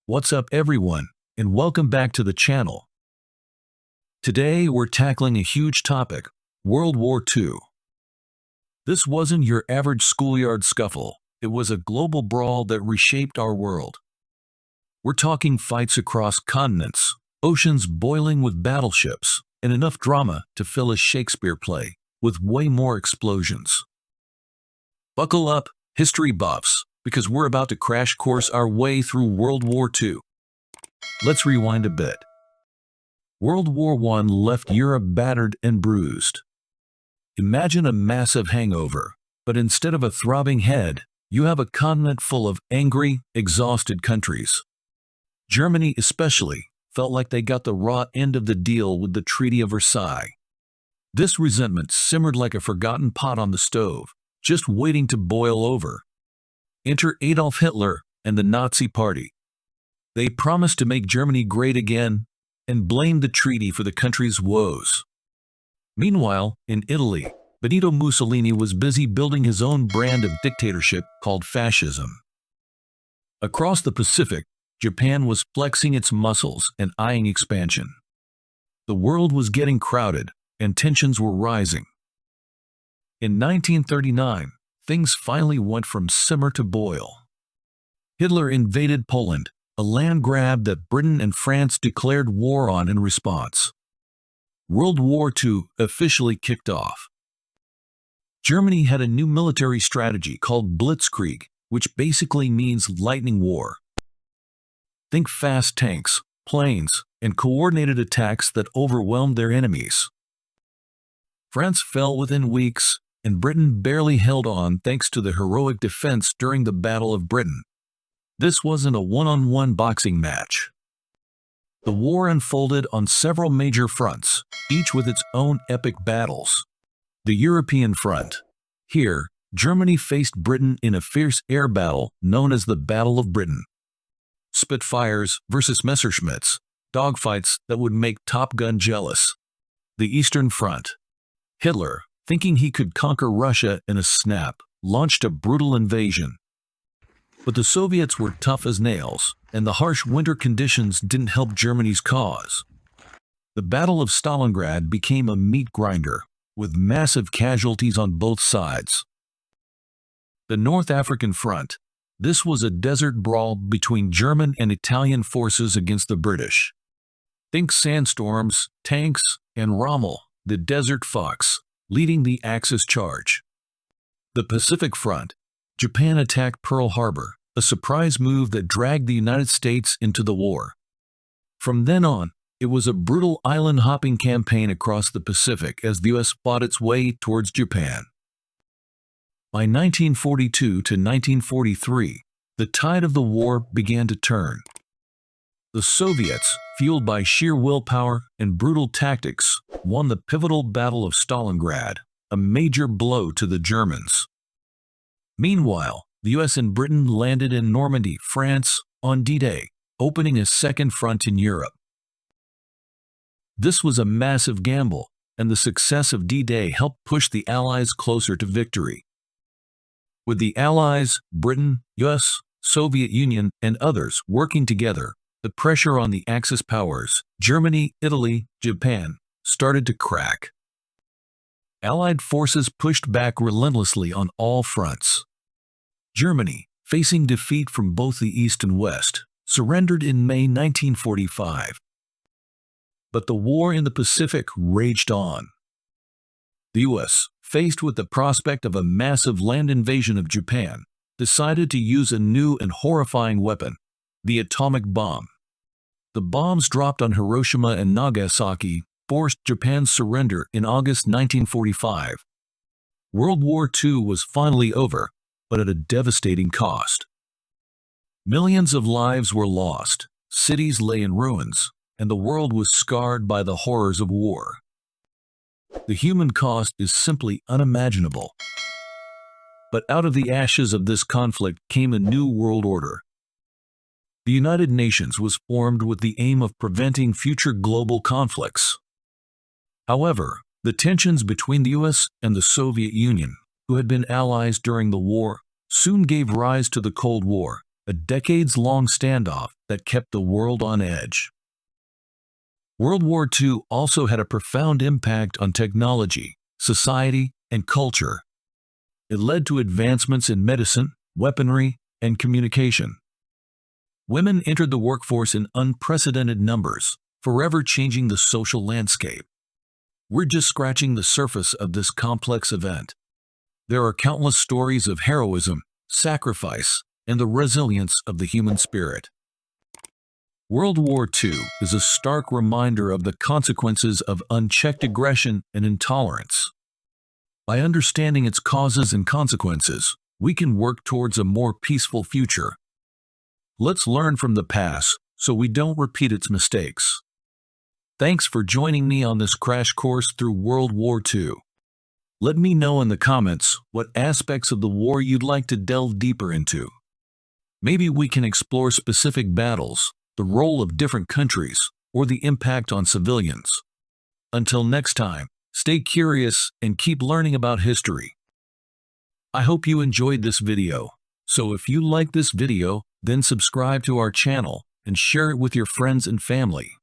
What's up everyone, and welcome back to the channel. Today we're tackling a huge topic, World War II. This wasn't your average schoolyard scuffle, it was a global brawl that reshaped our world. We're talking fights across continents, oceans boiling with battleships, and enough drama to fill a Shakespeare play, with way more explosions. Buckle up, history buffs, because we're about to crash course our way through World War II. Let's rewind a bit. World War I left Europe battered and bruised. Imagine a massive hangover, but instead of a throbbing head, you have a continent full of angry, exhausted countries. Germany especially felt like they got the raw end of the deal with the Treaty of Versailles. This resentment simmered like a forgotten pot on the stove, just waiting to boil over. Enter Adolf Hitler and the Nazi Party. They promised to make Germany great again and blamed the treaty for the country's woes. Meanwhile, in Italy, Benito Mussolini was busy building his own brand of dictatorship called fascism. Across the Pacific, Japan was flexing its muscles and eyeing expansion. The world was getting crowded, and tensions were rising. In 1939, things finally went from simmer to boil. Hitler invaded Poland, a land grab that Britain and France declared war on in response. World War II officially kicked off. Germany had a new military strategy called Blitzkrieg, which basically means lightning war. Think fast tanks, planes, and coordinated attacks that overwhelmed their enemies. France fell within weeks, and Britain barely held on thanks to the heroic defense during the Battle of Britain. This wasn't a one-on-one boxing match. The war unfolded on several major fronts, each with its own epic battles. The European front. Here, Germany faced Britain in a fierce air battle known as the Battle of Britain. Spitfires versus Messerschmitts, dogfights that would make Top Gun jealous. The Eastern Front. Hitler, thinking he could conquer Russia in a snap, launched a brutal invasion. But the Soviets were tough as nails, and the harsh winter conditions didn't help Germany's cause. The Battle of Stalingrad became a meat grinder, with massive casualties on both sides. The North African Front. This was a desert brawl between German and Italian forces against the British. Think sandstorms, tanks, and Rommel, the desert fox, leading the Axis charge. The Pacific Front. Japan attacked Pearl Harbor, a surprise move that dragged the United States into the war. From then on, it was a brutal island-hopping campaign across the Pacific as the U.S. fought its way towards Japan. By 1942 to 1943, the tide of the war began to turn. The Soviets, fueled by sheer willpower and brutal tactics, won the pivotal Battle of Stalingrad, a major blow to the Germans. Meanwhile, the US and Britain landed in Normandy, France, on D-Day, opening a second front in Europe. This was a massive gamble, and the success of D-Day helped push the Allies closer to victory. With the Allies, Britain, US, Soviet Union, and others working together, the pressure on the Axis powers, Germany, Italy, Japan, started to crack. Allied forces pushed back relentlessly on all fronts. Germany, facing defeat from both the East and West, surrendered in May 1945. But the war in the Pacific raged on. The US, faced with the prospect of a massive land invasion of Japan, decided to use a new and horrifying weapon, the atomic bomb. The bombs dropped on Hiroshima and Nagasaki forced Japan's surrender in August 1945. World War II was finally over, but at a devastating cost. Millions of lives were lost, cities lay in ruins, and the world was scarred by the horrors of war. The human cost is simply unimaginable. But out of the ashes of this conflict came a new world order. The United Nations was formed with the aim of preventing future global conflicts. However, the tensions between the US and the Soviet Union, who had been allies during the war, soon gave rise to the Cold War, a decades-long standoff that kept the world on edge. World War II also had a profound impact on technology, society, and culture. It led to advancements in medicine, weaponry, and communication. Women entered the workforce in unprecedented numbers, forever changing the social landscape. We're just scratching the surface of this complex event. There are countless stories of heroism, sacrifice, and the resilience of the human spirit. World War II is a stark reminder of the consequences of unchecked aggression and intolerance. By understanding its causes and consequences, we can work towards a more peaceful future. Let's learn from the past so we don't repeat its mistakes. Thanks for joining me on this crash course through World War II. Let me know in the comments what aspects of the war you'd like to delve deeper into. Maybe we can explore specific battles, the role of different countries, or the impact on civilians. Until next time, stay curious and keep learning about history. I hope you enjoyed this video. So if you like this video, then subscribe to our channel and share it with your friends and family.